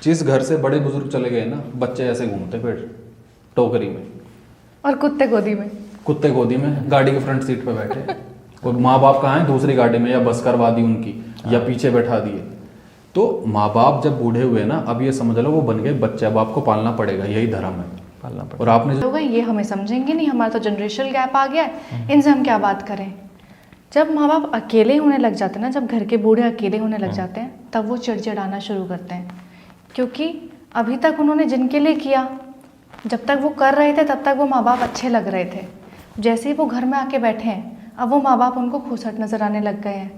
जिस घर से बड़े बुजुर्ग चले गए ना, बच्चे ऐसे घूमते फिर टोकरी में, और कुत्ते गोदी में। कुत्ते गोदी में, गाड़ी के फ्रंट सीट पे बैठे। और माँ बाप कहाँ हैं? दूसरी गाड़ी में, या बस करवा दी उनकी, या पीछे बैठा दिए। तो माँ बाप जब बूढ़े हुए ना, अब ये समझ लो वो बन गए बच्चे, अब आपको पालना पड़ेगा, यही धर्म है, पालना पड़ेगा। और आपने लोग हैं, ये हमें समझेंगे नहीं, हमारा तो जनरेशनल गैप आ गया है, इनसे हम क्या बात करें। जब माँ बाप अकेले होने लग जाते हैं ना, जब घर के बूढ़े अकेले होने लग जाते हैं, तब वो चिड़चिड़ाना शुरू करते हैं, क्योंकि अभी तक उन्होंने जिनके लिए किया, जब तक वो कर रहे थे तब तक वो माँ बाप अच्छे लग रहे थे। जैसे ही वो घर में आके बैठे हैं, अब वो माँ बाप उनको खुसट नज़र आने लग गए हैं,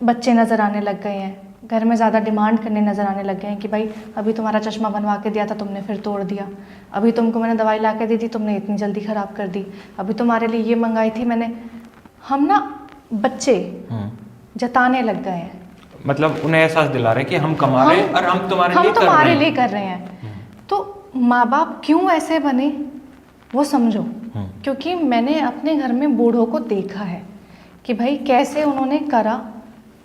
बच्चे नज़र आने लग गए हैं, घर में ज़्यादा डिमांड करने नज़र आने लग गए हैं कि भाई अभी तुम्हारा चश्मा बनवा के दिया था, तुमने फिर तोड़ दिया। अभी तुमको मैंने दवाई ला के दी थी, तुमने इतनी जल्दी ख़राब कर दी। अभी तुम्हारे लिए ये मंगाई थी मैंने। हम ना बच्चे जताने लग गए हैं, मतलब उन्हें एहसास दिला रहे हैं कि हम कमा रहे हैं और हम तुम्हारे लिए कर रहे हैं। तो माँ बाप क्यों ऐसे बने वो समझो, क्योंकि मैंने अपने घर में बूढ़ों को देखा है कि भाई कैसे उन्होंने करा,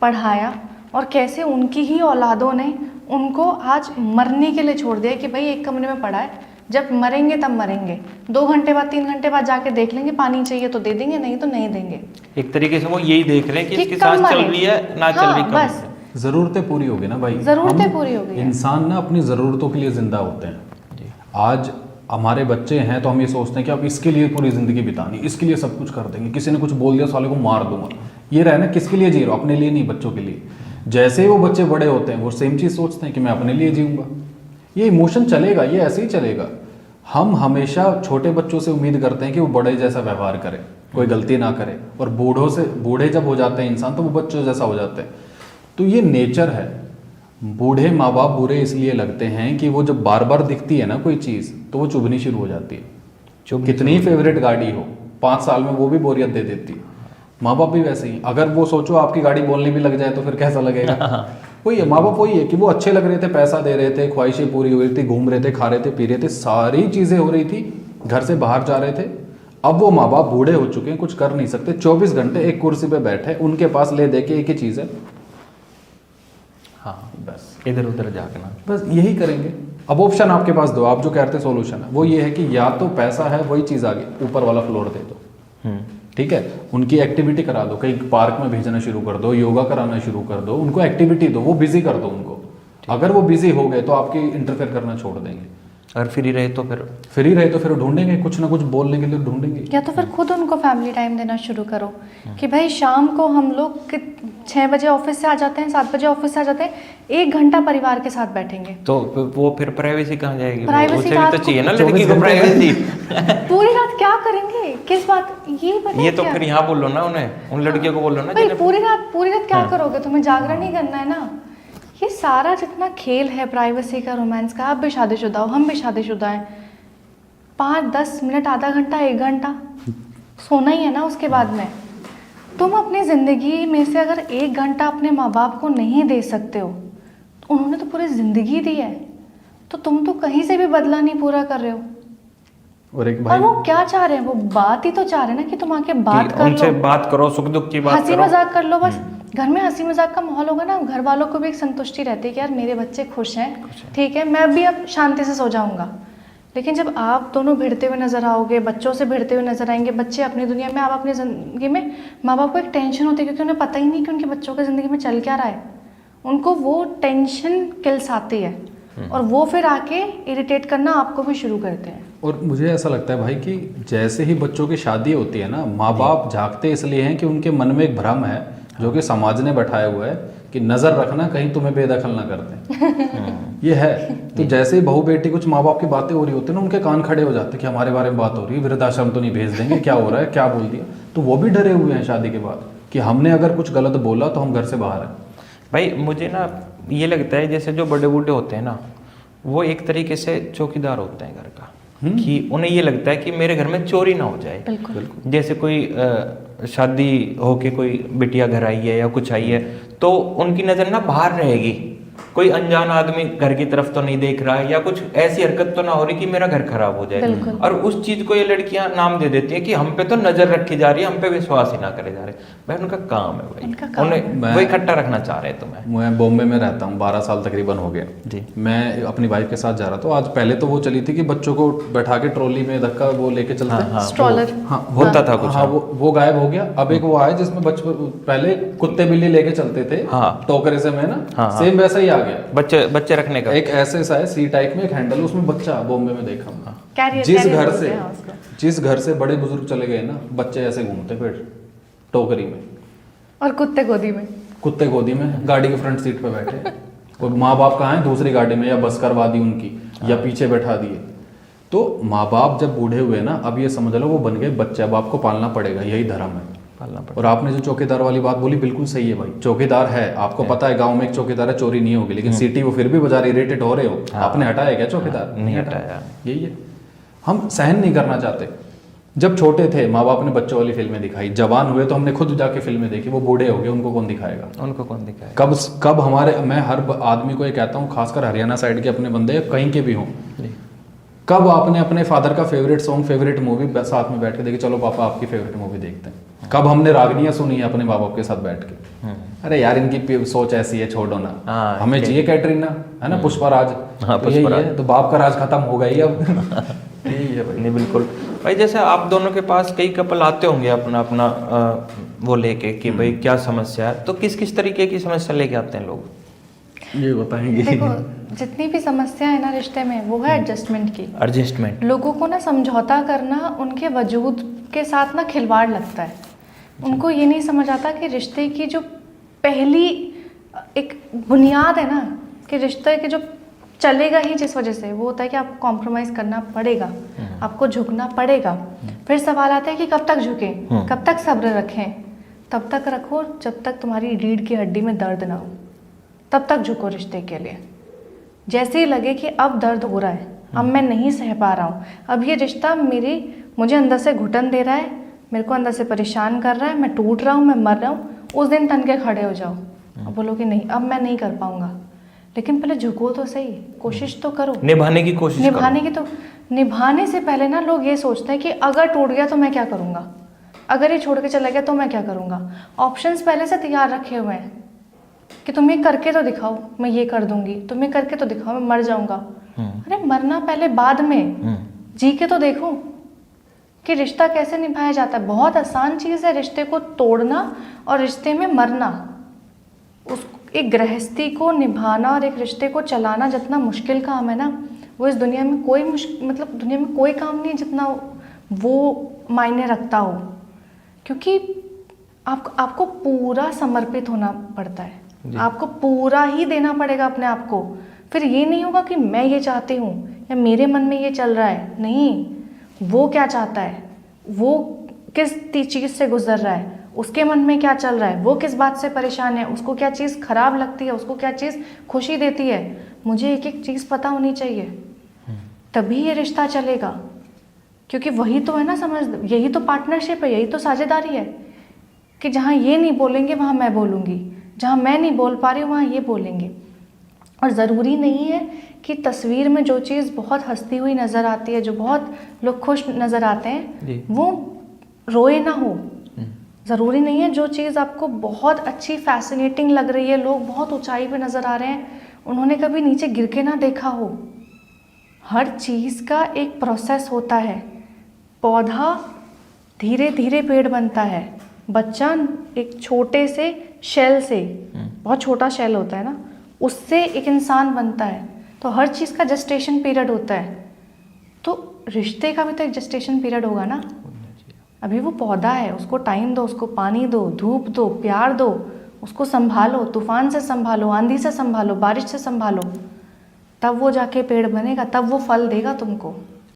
पढ़ाया, और कैसे उनकी ही औलादों ने उनको आज मरने के लिए छोड़ दिया कि भाई एक कमरे में पड़ा है, जब मरेंगे तब मरेंगे, 2 घंटे बाद 3 घंटे बाद जाके देख लेंगे, पानी चाहिए तो दे देंगे, नहीं तो नहीं देंगे। एक तरीके से वो यही देख रहे हैं कि इसकी सांस चल रही है ना चल रही, बस ज़रूरतें पूरी हो गई ना भाई, ज़रूरतें पूरी हो गई। इंसान ना अपनी ज़रूरतों के लिए ज़िंदा होते हैं। आज हमारे बच्चे हैं तो हम ये सोचते हैं कि अब इसके लिए पूरी ज़िंदगी बितानी, इसके लिए सब कुछ कर देंगे, किसी ने कुछ बोल दिया साले को मार दूंगा, ये रहे ना, किसके लिए जी रहा हूँ? अपने लिए नहीं, बच्चों के लिए। जैसे ही वो बच्चे बड़े होते हैं वो सेम चीज़ सोचते हैं कि मैं अपने लिए जीऊँगा। ये इमोशन चलेगा, ये ऐसे ही चलेगा। हम हमेशा छोटे बच्चों से उम्मीद करते हैं कि वो बड़े जैसा व्यवहार करे, कोई गलती ना करे, और बूढ़े जब हो जाते हैं इंसान तो वो बच्चों जैसा हो जाते हैं। तो ये नेचर है। बूढ़े माँ बाप बुरे इसलिए लगते हैं कि वो जब बार बार दिखती है ना कोई चीज़ तो वो चुभनी शुरू हो जाती है। कितनी फेवरेट गाड़ी हो, 5 साल में वो भी बोरियत दे देती है। माँ बाप भी वैसे ही, अगर वो सोचो आपकी गाड़ी बोलने भी लग जाए तो फिर कैसा लगेगा? वही है, माँ बाप वही है कि वो अच्छे लग रहे थे, पैसा दे रहे थे, ख्वाहिशें पूरी हो रही थी, घूम रहे थे, खा रहे थे, पी रहे थे, सारी चीज़ें हो रही थी, घर से बाहर जा रहे थे। अब वो माँ बाप बूढ़े हो चुके हैं, कुछ कर नहीं सकते, 24 घंटे एक कुर्सी पे बैठे, उनके पास ले दे के एक ही चीज़ है, हाँ बस इधर उधर झाँकना, बस यही करेंगे। अब ऑप्शन आपके पास दो, आप जो कहते हैं सोल्यूशन है वो ये है कि या तो पैसा है वही चीज़ आगे ऊपर वाला फ्लोर दे दो, ठीक है, उनकी एक्टिविटी करा दो, कहीं पार्क में भेजना शुरू कर दो, योगा कराना शुरू कर दो, उनको एक्टिविटी दो, वो बिजी कर दो उनको। अगर वो बिजी हो गए तो आपकी इंटरफेयर करना छोड़ देंगे। अगर फ्री रहे तो फिर ढूंढेंगे, कुछ ना कुछ बोलने के लिए ढूंढेंगे। या तो फिर खुद उनको फैमिली टाइम देना शुरू करो कि भाई शाम को हम लोग 6 बजे ऑफिस से आ जाते हैं, 7 बजे ऑफिस से आ जाते हैं, 1 घंटा परिवार के साथ बैठेंगे। तो वो फिर प्राइवेसी कहाँ जाएगी? प्राइवेसी भी तो चाहिए ना लड़की को प्राइवेसी। पूरी रात क्या करेंगे, किस बात, ये तो फिर यहाँ बोलो ना, उन्हें उन लड़कियों को बोलो ना, भाई पूरी रात क्या करोगे, तुम्हें जागरण ही करना है ना। ये सारा जितना खेल है प्राइवेसी का, रोमांस का, आप भी शादीशुदा हो, हम भी शादीशुदा हैं, 5-10 मिनट, आधा घंटा, 1 घंटा सोना ही है ना। उसके बाद में तुम अपनी ज़िंदगी में से अगर 1 घंटा अपने माँ बाप को नहीं दे सकते हो, तो उन्होंने तो पूरी ज़िंदगी दी है, तो तुम तो कहीं से भी बदला नहीं पूरा कर रहे हो। और वो क्या चाह रहे हैं, वो बात ही तो चाह रहे हैं ना कि तुम आके बात कर लो, उनसे बात करो, सुख दुख की बात करो, हंसी मजाक कर लो। बस घर में हंसी मजाक का माहौल होगा ना, घर वालों को भी एक संतुष्टि रहती है कि यार मेरे बच्चे खुश हैं, ठीक है, मैं भी अब शांति से सो जाऊंगा। लेकिन जब आप दोनों भिड़ते हुए नजर आओगे, बच्चों से भिड़ते हुए नजर आएंगे, बच्चे अपनी दुनिया में, आप अपनी ज़िंदगी में, माँ बाप को एक टेंशन होती है क्योंकि उन्हें पता ही नहीं कि उनके बच्चों की ज़िंदगी में चल क्या रहा है। उनको वो टेंशन किल्स आती है और वो फिर आके इरिटेट करना आपको भी शुरू करते हैं। और मुझे ऐसा लगता है भाई कि जैसे ही बच्चों की शादी होती है ना, माँ बाप झांकते इसलिए हैं कि उनके मन में एक भ्रम है जो कि समाज ने बैठाया हुआ है कि नज़र रखना कहीं तुम्हें बेदखल ना कर दें। ये है। तो जैसे ही बहू बेटी कुछ माँ बाप की बातें हो रही होती है ना, उनके कान खड़े हो जाते हैं कि हमारे बारे में बात हो रही है, वृद्धाश्रम तो नहीं भेज देंगे, क्या हो रहा है, क्या बोल दिया। तो वो भी डरे हुए हैं शादी के बाद कि हमने अगर कुछ गलत बोला तो हम घर से बाहर हैं। भाई मुझे ना ये लगता है जैसे जो बड़े बूढ़े होते हैं ना, वो एक तरीके से चौकीदार होते हैं घर का, कि उन्हें ये लगता है कि मेरे घर में चोरी ना हो जाए। बिल्कुल। जैसे कोई शादी होके कोई बिटिया घर आई है या कुछ आई है, तो उनकी नज़र ना बाहर रहेगी कोई अनजान आदमी घर की तरफ तो नहीं देख रहा है, या कुछ ऐसी हरकत तो ना हो रही कि मेरा घर खराब हो जाए। बिल्कुल। और उस चीज को ये लड़कियां नाम दे देती है कि हम पे तो नजर रखी जा रही है, हम पे विश्वास ही ना करे जा रहे। भाई उनका काम है भाई, उनका काम उन्हें वो इकट्ठा रखना चाह रहे हैं तुम्हें। मैं बॉम्बे में रहता हूँ, 12 साल तकरीबन हो गया जी। मैं अपनी वाइफ के साथ जा रहा था। आज पहले तो वो चली थी कि बच्चों को बैठा के ट्रॉली में धक्का वो लेके चलते हैं। हाँ, स्ट्रॉलर। हाँ होता था कुछ। हाँ वो गायब हो गया। अब एक वो आया जिसमें बच्चे पहले कुत्ते बिल्ली लेके चलते थे, हाँ। टोकरे से में ना, हाँ, हाँ। सेम वैसा ही आ गया। बच्चे रखने का एक ऐसे सा है सी टाइप में, एक हैंडल, उसमें बच्चा बॉम्बे में देखा मैं। कैरियर जिस कैरियर घर बोलते से हैं उसको। जिस घर से बड़े बुजुर्ग चले गए ना, बच्चे ऐसे घूमते फिर टोकरी में, और कुत्ते गोदी में। कुत्ते गोदी में, गाड़ी के फ्रंट सीट पे बैठे। और माँ बाप कहाँ हैं? दूसरी गाड़ी में, या बस करवा दी उनकी, या पीछे बैठा दिए। तो माँ बाप जब बूढ़े हुए ना, अब ये समझ लो वो बन गए बच्चे, अब आपको पालना पड़ेगा, यही धर्म है। पालना पड़ेगा। और आपने जो चौकीदार वाली बात बोली बिल्कुल सही है भाई, चौकीदार है, आपको पता है गांव में एक चौकीदार है, चोरी नहीं होगी, लेकिन सिटी वो फिर भी बाजार इरिटेट हो रहे हो। आपने हटाया क्या चौकीदार? नहीं हटाया। यही है, हम सहन नहीं करना चाहते। जब छोटे थे माँ बाप ने बच्चों वाली फिल्में दिखाई, जवान हुए तो हमने खुद जाके फिल्में देखी, वो बूढ़े हो गए, उनको कौन दिखाएगा? उनको कौन दिखाएगा? कब हमारे, मैं हर आदमी को ये कहता हूँ, खासकर हरियाणा साइड के अपने बंदे कहीं के भी हों, कब आपने अपने फादर का फेवरेट सॉन्ग, फेवरेट मूवी साथ में बैठ के देखी? चलो पापा आपकी फेवरेट मूवी देखते हैं। कब हमने रागनियां सुनी है अपने माँ बाप के साथ बैठ के? अरे यार इनकी सोच ऐसी है, छोड़ो ना। हाँ, हमें चाहिए कैटरीना, है ना, पुष्पराज। हाँ, तो यही पुष्पराज। है, तो बाप का राज खत्म हो गई अब। यही है भाई। नहीं बिल्कुल भाई, जैसे आप दोनों के पास कई कपल आते होंगे अपना अपना वो लेके कि भाई क्या समस्या है, तो किस किस तरीके की समस्या लेके आते हैं लोग? ये बताएंगे। देखो, जितनी भी समस्या है ना रिश्ते में, वो है एडजस्टमेंट की। एडजस्टमेंट। लोगों को ना समझौता करना उनके वजूद के साथ ना खिलवाड़ लगता है। उनको ये नहीं समझ आता कि रिश्ते की जो पहली एक बुनियाद है ना, कि रिश्ते के जो चलेगा ही जिस वजह से, वो होता है कि आपको कॉम्प्रोमाइज़ करना पड़ेगा, आपको झुकना पड़ेगा। फिर सवाल आता है कि कब तक झुकें, कब तक सब्र रखें? तब तक रखो जब तक तुम्हारी रीढ़ की हड्डी में दर्द ना हो, तब तक झुको रिश्ते के लिए। जैसे ही लगे कि अब दर्द हो रहा है, अब मैं नहीं सह पा रहा हूँ, अब ये रिश्ता मुझे अंदर से घुटन दे रहा है, मेरे को अंदर से परेशान कर रहा है, मैं टूट रहा हूँ, मैं मर रहा हूँ, उस दिन तन के खड़े हो जाओ और बोलो कि नहीं अब मैं नहीं कर पाऊँगा। लेकिन पहले झुको तो सही, कोशिश तो करो, निभाने की कोशिश करो। निभाने से पहले ना लोग ये सोचते हैं कि अगर टूट गया तो मैं क्या करूँगा, अगर ये छोड़ के चला गया तो मैं क्या करूँगा। ऑप्शंस पहले से तैयार रखे हुए हैं कि तुम ये करके तो दिखाओ, मैं ये कर दूंगी, तुम ये करके तो दिखाओ, मैं मर जाऊंगा। अरे मरना पहले बाद में, जी के तो देखो कि रिश्ता कैसे निभाया जाता है। बहुत आसान चीज़ है रिश्ते को तोड़ना और रिश्ते में मरना। एक गृहस्थी को निभाना और एक रिश्ते को चलाना जितना मुश्किल काम है ना, वो इस दुनिया में दुनिया में कोई काम नहीं है जितना वो मायने रखता हो। क्योंकि आपको पूरा समर्पित होना पड़ता है, आपको पूरा ही देना पड़ेगा अपने आप को। फिर ये नहीं होगा कि मैं ये चाहती हूँ या मेरे मन में ये चल रहा है, नहीं, वो क्या चाहता है, वो किस चीज़ से गुजर रहा है, उसके मन में क्या चल रहा है, वो किस बात से परेशान है, उसको क्या चीज़ खराब लगती है, उसको क्या चीज़ खुशी देती है। मुझे एक एक चीज़ पता होनी चाहिए, तभी ये रिश्ता चलेगा। क्योंकि वही तो है ना यही तो पार्टनरशिप है, यही तो साझेदारी है कि जहाँ ये नहीं बोलेंगे वहाँ मैं बोलूँगी, जहाँ मैं नहीं बोल पा रही हूँ वहाँ ये बोलेंगे। और ज़रूरी नहीं है कि तस्वीर में जो चीज़ बहुत हंसती हुई नज़र आती है, जो बहुत लोग खुश नज़र आते हैं, वो रोए ना हो। ज़रूरी नहीं है जो चीज़ आपको बहुत अच्छी फैसिनेटिंग लग रही है, लोग बहुत ऊंचाई पे नज़र आ रहे हैं, उन्होंने कभी नीचे गिर के ना देखा हो। हर चीज़ का एक प्रोसेस होता है। पौधा धीरे धीरे पेड़ बनता है, बच्चा एक छोटे से शेल से, बहुत छोटा शेल होता है ना, उससे एक इंसान बनता है। तो हर चीज़ का जेस्टेशन पीरियड होता है, तो रिश्ते का भी तो एक जेस्टेशन पीरियड होगा ना। अभी वो पौधा है, उसको टाइम दो, उसको पानी दो, धूप दो, प्यार दो, उसको संभालो, तूफान से संभालो, आंधी से संभालो, बारिश से संभालो, तब वो जाके पेड़ बनेगा, तब वो फल देगा तुमको।